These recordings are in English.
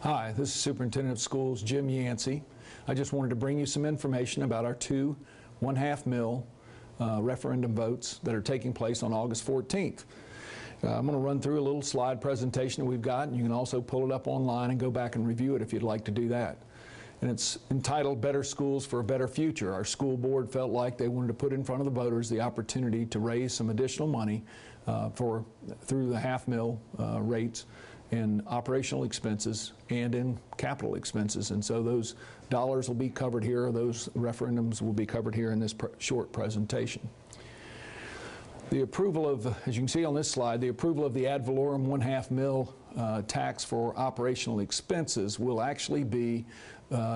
Hi, this is Superintendent of Schools Jim Yancey. I just wanted to bring you some information about our two 1/2 mil referendum votes that are taking place on August 14th. I'm going to run through a little slide presentation that we've got, and you can also pull it up online and go back and review it if you'd like to do that. And it's entitled Better Schools for a Better Future. Our school board felt like they wanted to put in front of the voters the opportunity to raise some additional money through the 1/2 mil rates in operational expenses and in capital expenses. And so those dollars will be covered here, those referendums will be covered here in this short presentation. The approval of, as you can see on this slide, the approval of the ad valorem 1/2 mil tax for operational expenses will actually be,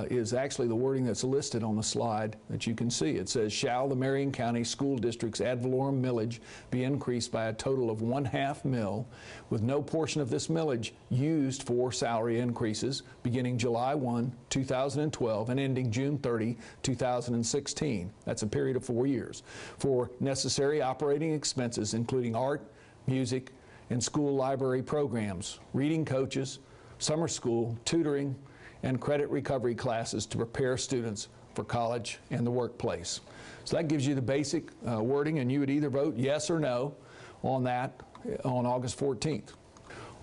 is actually the wording that's listed on the slide that you can see. It says, shall the Marion County School District's ad valorem millage be increased by a total of 1/2 mil, with no portion of this millage used for salary increases beginning July 1, 2012 and ending June 30, 2016. That's a period of 4 years. For necessary operating expenses, including art, music, and school library programs, reading coaches, summer school, tutoring, and credit recovery classes to prepare students for college and the workplace. So that gives you the basic wording, and you would either vote yes or no on that on August 14th.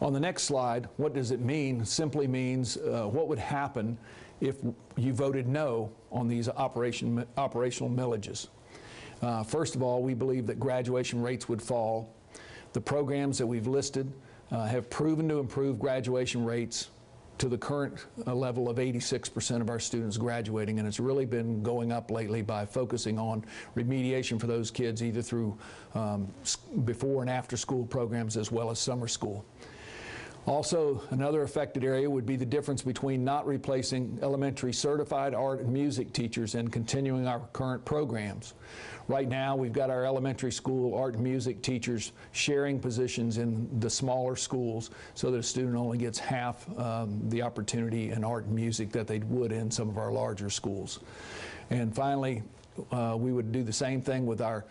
On the next slide, what does it mean? Simply means what would happen if you voted no on these operational millages. First of all, we believe that graduation rates would fall. The programs that we've listed have proven to improve graduation rates to the current level of 86% of our students graduating, and it's really been going up lately by focusing on remediation for those kids, either through before and after school programs as well as summer school. Also, another affected area would be the difference between not replacing elementary certified art and music teachers and continuing our current programs. Right now, we've got our elementary school art and music teachers sharing positions in the smaller schools so that a student only gets half the opportunity in art and music that they would in some of our larger schools. And finally, we would do the same thing with our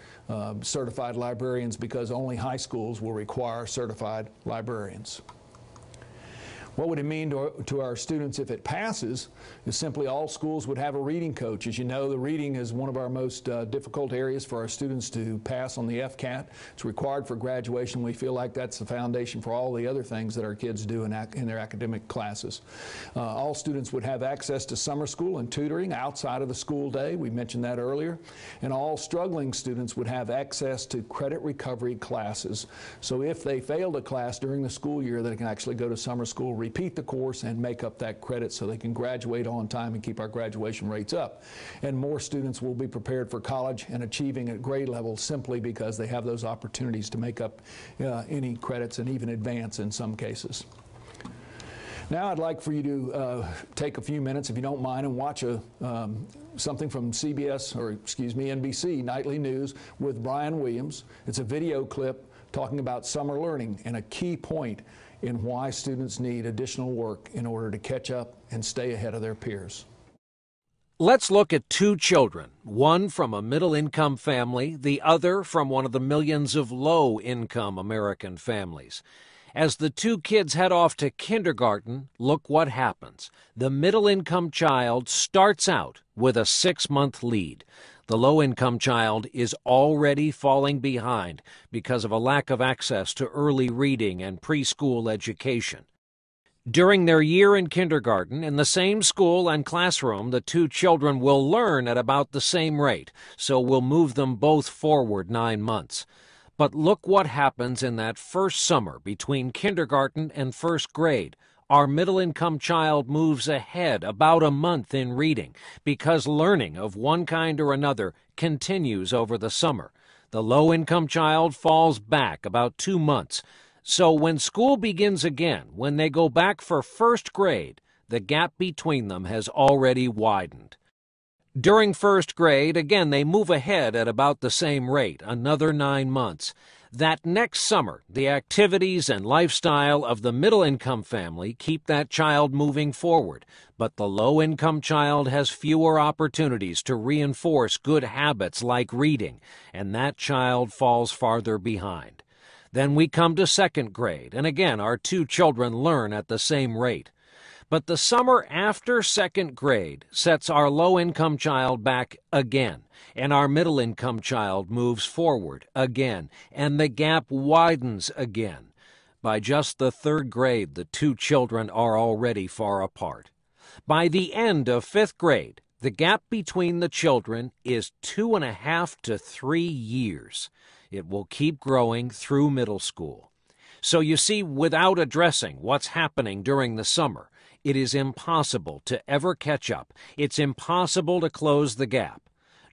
certified librarians, because only high schools will require certified librarians. What would it mean to our students if it passes? Is simply all schools would have a reading coach. As you know, the reading is one of our most difficult areas for our students to pass on the FCAT. It's required for graduation. We feel like that's the foundation for all the other things that our kids do in their academic classes. All students would have access to summer school and tutoring outside of the school day. We mentioned that earlier. And all struggling students would have access to credit recovery classes. So if they failed a class during the school year, they can actually go to summer school, repeat the course, and make up that credit so they can graduate on time and keep our graduation rates up. And more students will be prepared for college and achieving at grade level simply because they have those opportunities to make up any credits and even advance in some cases. Now I'd like for you to take a few minutes, if you don't mind, and watch something from NBC Nightly News with Brian Williams. It's a video clip talking about summer learning and a key point in why students need additional work in order to catch up and stay ahead of their peers. Let's look at two children, one from a middle-income family, the other from one of the millions of low-income American families. As the two kids head off to kindergarten, look what happens. The middle-income child starts out with a 6-month lead. The low-income child is already falling behind because of a lack of access to early reading and preschool education. During their year in kindergarten, in the same school and classroom, the two children will learn at about the same rate, so we'll move them both forward 9 months. But look what happens in that first summer between kindergarten and first grade. Our middle-income child moves ahead about a month in reading because learning of one kind or another continues over the summer. The low-income child falls back about 2 months. So when school begins again, when they go back for first grade, the gap between them has already widened. During first grade, again, they move ahead at about the same rate, another 9 months. That next summer, the activities and lifestyle of the middle-income family keep that child moving forward, but the low-income child has fewer opportunities to reinforce good habits like reading, and that child falls farther behind. Then we come to second grade, and again, our two children learn at the same rate. But the summer after second grade sets our low-income child back again, and our middle-income child moves forward again, and the gap widens again. By just the third grade, the two children are already far apart. By the end of fifth grade, the gap between the children is 2.5 to 3 years. It will keep growing through middle school. So you see, without addressing what's happening during the summer, it is impossible to ever catch up. It's impossible to close the gap.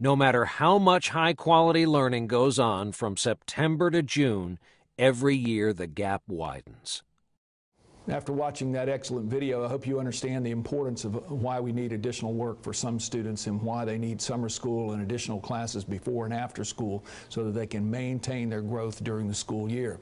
No matter how much high-quality learning goes on from September to June, every year the gap widens. After watching that excellent video, I hope you understand the importance of why we need additional work for some students and why they need summer school and additional classes before and after school so that they can maintain their growth during the school year.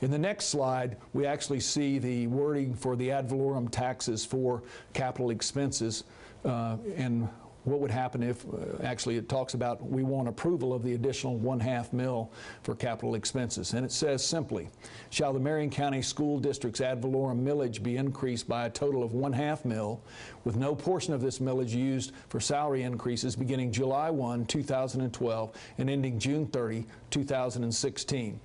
In the next slide, we actually see the wording for the ad valorem taxes for capital expenses and what would happen if, actually it talks about we want approval of the additional 1/2 mil for capital expenses. And it says simply, shall the Marion County School District's ad valorem millage be increased by a total of 1/2 mil, with no portion of this millage used for salary increases beginning July 1, 2012 and ending June 30, 2016.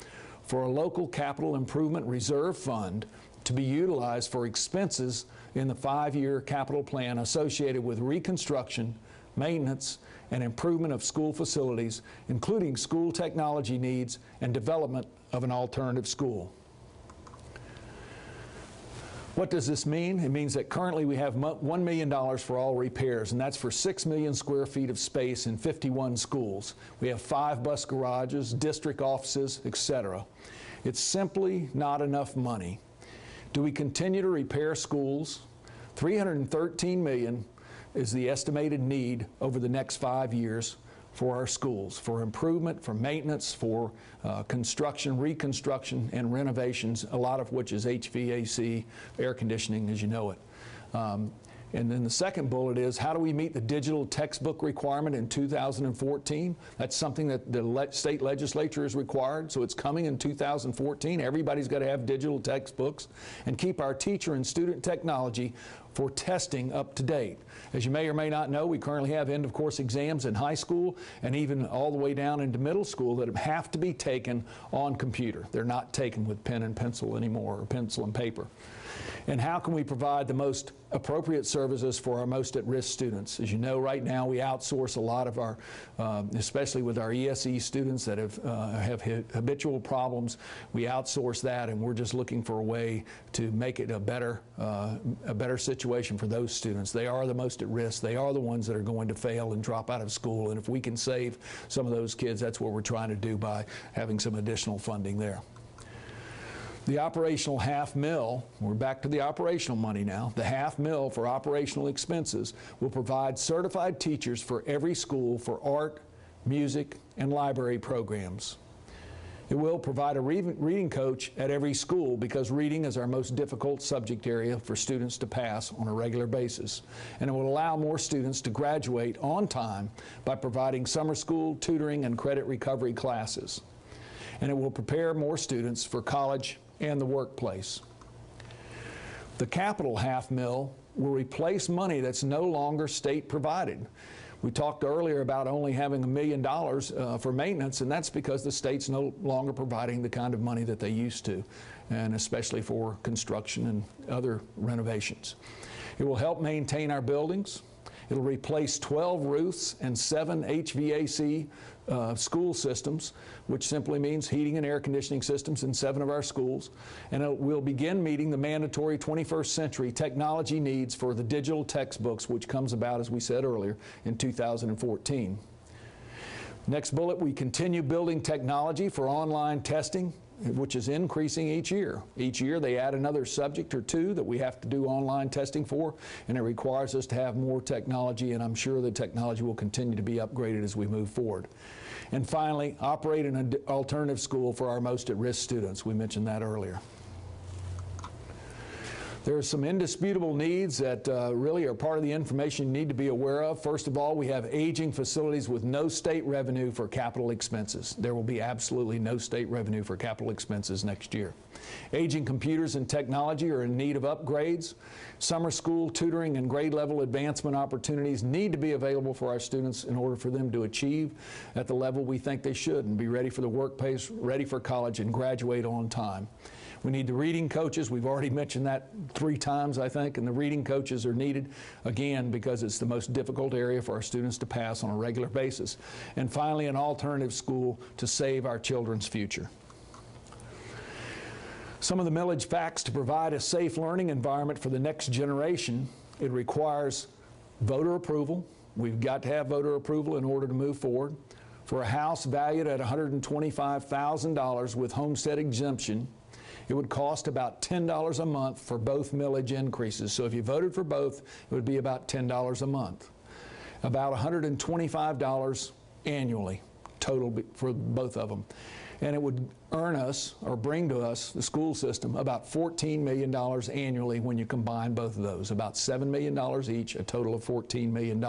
For a local capital improvement reserve fund to be utilized for expenses in the 5-year capital plan associated with reconstruction, maintenance, and improvement of school facilities, including school technology needs and development of an alternative school. What does this mean? It means that currently we have $1 million for all repairs, and that's for 6 million square feet of space in 51 schools. We have 5 bus garages, district offices, etc. It's simply not enough money. Do we continue to repair schools? $313 million is the estimated need over the next 5 years for our schools, for improvement, for maintenance, for construction, reconstruction, and renovations, a lot of which is HVAC, air conditioning as you know it. And then the second bullet is, how do we meet the digital textbook requirement in 2014? That's something that the state legislature has required, so it's coming in 2014. Everybody's got to have digital textbooks, and keep our teacher and student technology for testing up to date. As you may or may not know, we currently have end-of-course exams in high school and even all the way down into middle school that have to be taken on computer. They're not taken with pen and pencil anymore, or pencil and paper. And how can we provide the most appropriate services for our most at-risk students? As you know, right now we outsource a lot of our, especially with our ESE students that have habitual problems, we outsource that, and we're just looking for a way to make it a better situation for those students. They are the most at risk. They are the ones that are going to fail and drop out of school, and if we can save some of those kids, that's what we're trying to do by having some additional funding there. The operational $1/2 mil, we're back to the operational money now, the $1/2 mil for operational expenses will provide certified teachers for every school for art, music, and library programs. It will provide a reading coach at every school because reading is our most difficult subject area for students to pass on a regular basis. And it will allow more students to graduate on time by providing summer school, tutoring, and credit recovery classes. And it will prepare more students for college and the workplace. The capital $1/2 mil will replace money that's no longer state provided. We talked earlier about only having $1 million for maintenance, and that's because the state's no longer providing the kind of money that they used to, and especially for construction and other renovations. It will help maintain our buildings. It'll replace 12 roofs and 7 HVAC school systems, which simply means heating and air conditioning systems in 7 of our schools. And it will begin meeting the mandatory 21st century technology needs for the digital textbooks, which comes about, as we said earlier, in 2014. Next bullet, we continue building technology for online testing, which is increasing each year. Each year they add another subject or 2 that we have to do online testing for, and it requires us to have more technology, and I'm sure the technology will continue to be upgraded as we move forward. And finally, operate an alternative school for our most at-risk students. We mentioned that earlier. There are some indisputable needs that really are part of the information you need to be aware of. First of all, we have aging facilities with no state revenue for capital expenses. There will be absolutely no state revenue for capital expenses next year. Aging computers and technology are in need of upgrades. Summer school tutoring and grade level advancement opportunities need to be available for our students in order for them to achieve at the level we think they should and be ready for the workplace, ready for college, and graduate on time. We need the reading coaches. We've already mentioned that 3 times, I think, and the reading coaches are needed, again, because it's the most difficult area for our students to pass on a regular basis. And finally, an alternative school to save our children's future. Some of the millage facts to provide a safe learning environment for the next generation: it requires voter approval. We've got to have voter approval in order to move forward. For a house valued at $125,000 with homestead exemption, it would cost about $10 a month for both millage increases. So if you voted for both, it would be about $10 a month. About $125 annually total for both of them. And it would earn us, or bring to us, the school system, about $14 million annually when you combine both of those. About $7 million each, a total of $14 million.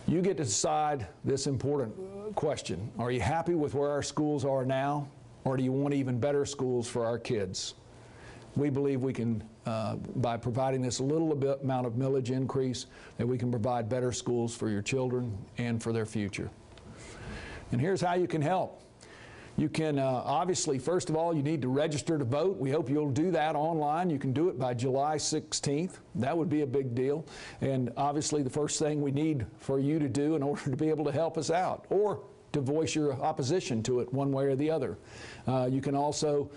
You get to decide this important question. Are you happy with where our schools are now? Or do you want even better schools for our kids? We believe we can, by providing this little amount of millage increase, that we can provide better schools for your children and for their future. And here's how you can help. You can, obviously, first of all, you need to register to vote. We hope you'll do that online. You can do it by July 16th. That would be a big deal. And obviously, the first thing we need for you to do in order to be able to help us out, or to voice your opposition to it one way or the other. You can also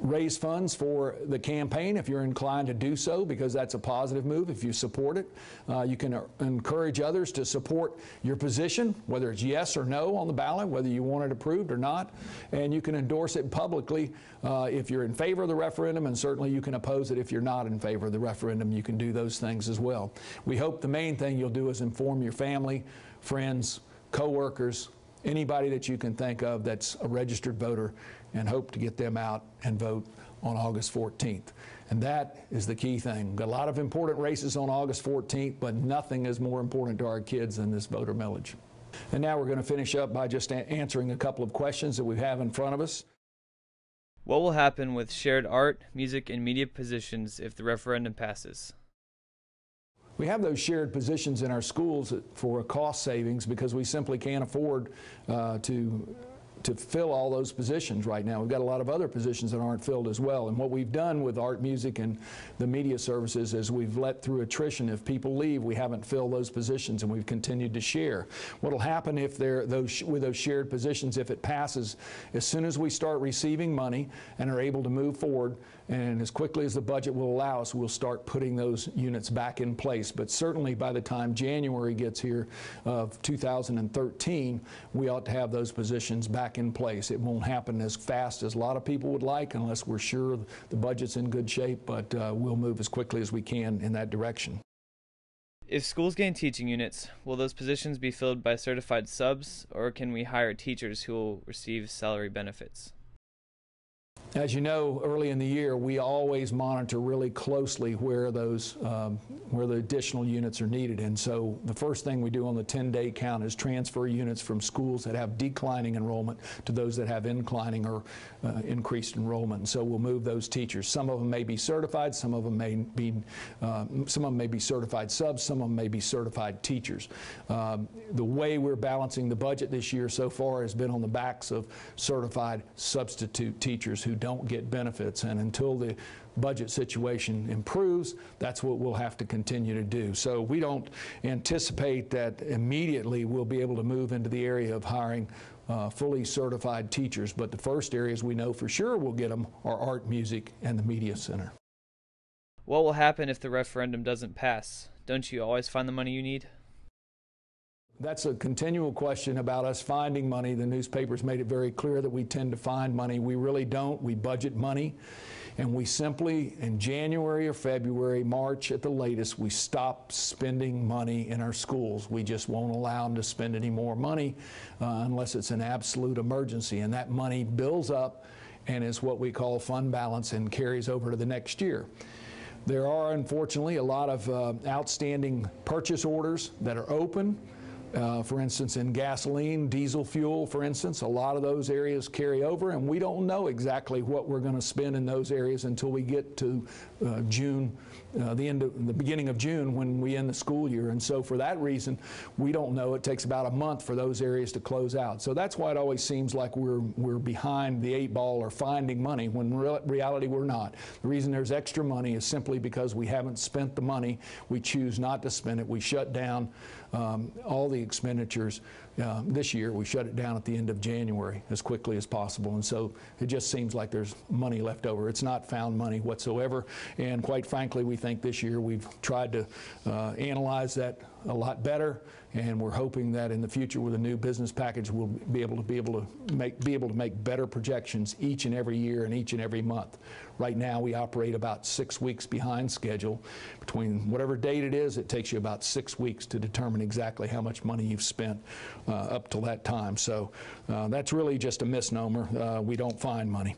raise funds for the campaign if you're inclined to do so, because that's a positive move if you support it. You can encourage others to support your position, whether it's yes or no on the ballot, whether you want it approved or not. And you can endorse it publicly if you're in favor of the referendum, and certainly you can oppose it if you're not in favor of the referendum. You can do those things as well. We hope the main thing you'll do is inform your family, friends, co-workers, anybody that you can think of that's a registered voter, and hope to get them out and vote on August 14th. And that is the key thing. We've got a lot of important races on August 14th, but nothing is more important to our kids than this voter millage. And now we're going to finish up by just answering a couple of questions that we have in front of us. What will happen with shared art, music, and media positions if the referendum passes? We have those shared positions in our schools for a cost savings because we simply can't afford to fill all those positions right now. We've got a lot of other positions that aren't filled as well. And what we've done with art, music, and the media services is we've let through attrition. If people leave, we haven't filled those positions, and we've continued to share. What will happen if with those shared positions, if it passes, as soon as we start receiving money and are able to move forward, and as quickly as the budget will allow us, we'll start putting those units back in place. But certainly by the time January gets here of 2013, we ought to have those positions back in place. It won't happen as fast as a lot of people would like unless we're sure the budget's in good shape, but we'll move as quickly as we can in that direction. If schools gain teaching units, will those positions be filled by certified subs, or can we hire teachers who will receive salary benefits? As you know, early in the year, we always monitor really closely where the additional units are needed. And so the first thing we do on the 10-day count is transfer units from schools that have declining enrollment to those that have inclining or increased enrollment. And so we'll move those teachers. Some of them may be certified, some of them may be certified subs, some of them may be certified teachers. The way we're balancing the budget this year so far has been on the backs of certified substitute teachers who don't get benefits, and until the budget situation improves, that's what we'll have to continue to do. So we don't anticipate that immediately we'll be able to move into the area of hiring fully certified teachers, but the first areas we know for sure we'll get them are art, music, and the media center. What will happen if the referendum doesn't pass? Don't you always find the money you need? That's a continual question about us finding money. The newspapers made it very clear that we tend to find money. We really don't. We budget money, and we simply, in January or February, March at the latest, we stop spending money in our schools. We just won't allow them to spend any more money unless it's an absolute emergency, and that money builds up and is what we call fund balance and carries over to the next year. There are, unfortunately, a lot of outstanding purchase orders that are open. For instance, in gasoline, diesel fuel, for instance, a lot of those areas carry over, and we don't know exactly what we're going to spend in those areas until we get to June, the beginning of June, when we end the school year. And so for that reason, we don't know. It takes about a month for those areas to close out. So that's why it always seems like we're behind the 8 ball or finding money, when in reality we're not. The reason there's extra money is simply because we haven't spent the money. We choose not to spend it. We shut down all the expenditures this year. We shut it down at the end of January as quickly as possible, and so it just seems like there's money left over. It's not found money whatsoever, and quite frankly, we think this year we've tried to analyze that a lot better, and we're hoping that in the future with a new business package we'll be able to make better projections each and every year and each and every month. Right now we operate about 6 weeks behind schedule. Between whatever date it is, it takes you about 6 weeks to determine exactly how much money you've spent up till that time. So that's really just a misnomer. We don't find money.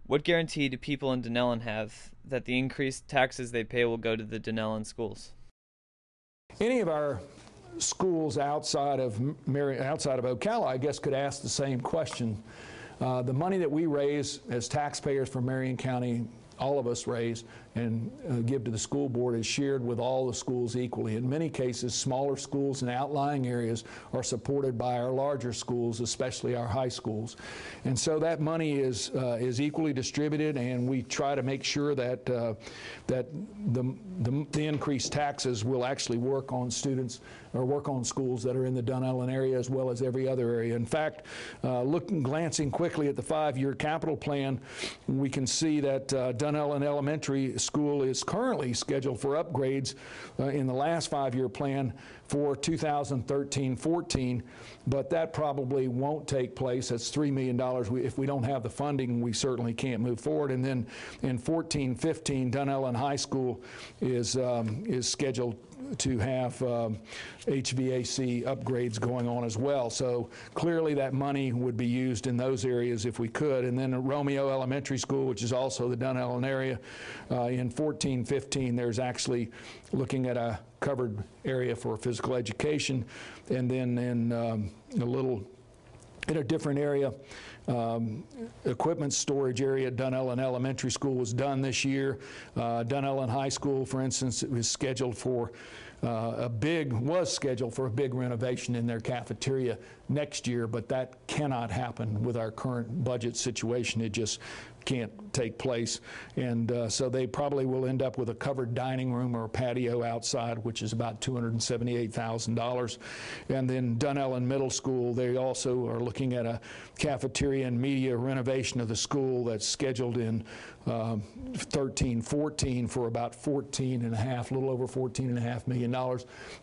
What guarantee do people in Dunellen have that the increased taxes they pay will go to the Dunellen schools? Any of our schools outside of Ocala, I guess, could ask the same question. The money that we raise as taxpayers for Marion County, all of us raise and give to the school board, is shared with all the schools equally. In many cases, smaller schools in outlying areas are supported by our larger schools, especially our high schools. And so that money is equally distributed, and we try to make sure that that the increased taxes will actually work on students or work on schools that are in the Dunellen area as well as every other area. In fact, glancing quickly at the 5-year capital plan, we can see that Dunellen Elementary School is currently scheduled for upgrades in the last 5-year plan for 2013-14, but that probably won't take place. That's $3 million. If we don't have the funding, we certainly can't move forward. And then in 14-15, Dunellen High School is scheduled to have HVAC upgrades going on as well. So clearly that money would be used in those areas if we could. And then at Romeo Elementary School, which is also the Dunellen area, in 14-15, there's actually looking at a covered area for physical education. And then in in a different area, equipment storage area at Dunellen Elementary School was done this year. Dunellen High School, for instance, it was scheduled for a big renovation in their cafeteria next year, but that cannot happen with our current budget situation. It just can't take place. And so they probably will end up with a covered dining room or patio outside, which is about $278,000. And then Dunellen Middle School, they also are looking at a cafeteria and media renovation of the school that's scheduled in 13-14 for about a little over $14.5 million.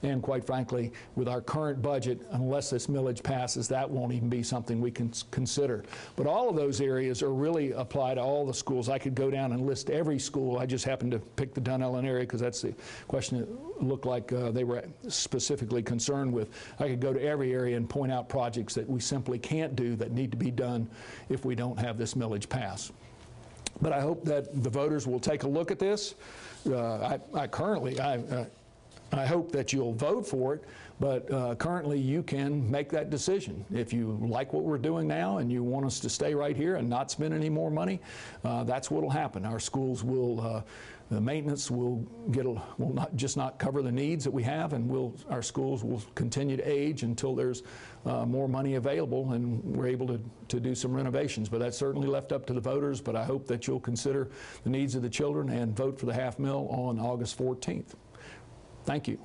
And quite frankly, with our current budget, unless this millage passes, that won't even be something we can consider. But all of those areas are really applied to all the schools. I could go down and list every school. I just happened to pick the Dunellen area because that's the question that looked like they were specifically concerned with. I could go to every area and point out projects that we simply can't do that need to be done if we don't have this millage pass. But I hope that the voters will take a look at this. I hope that you'll vote for it, but currently you can make that decision. If you like what we're doing now and you want us to stay right here and not spend any more money, that's what will happen. Our schools will, the maintenance will not cover the needs that we have, and our schools will continue to age until there's more money available and we're able to do some renovations. But that's certainly left up to the voters, but I hope that you'll consider the needs of the children and vote for the $500,000 on August 14th. Thank you.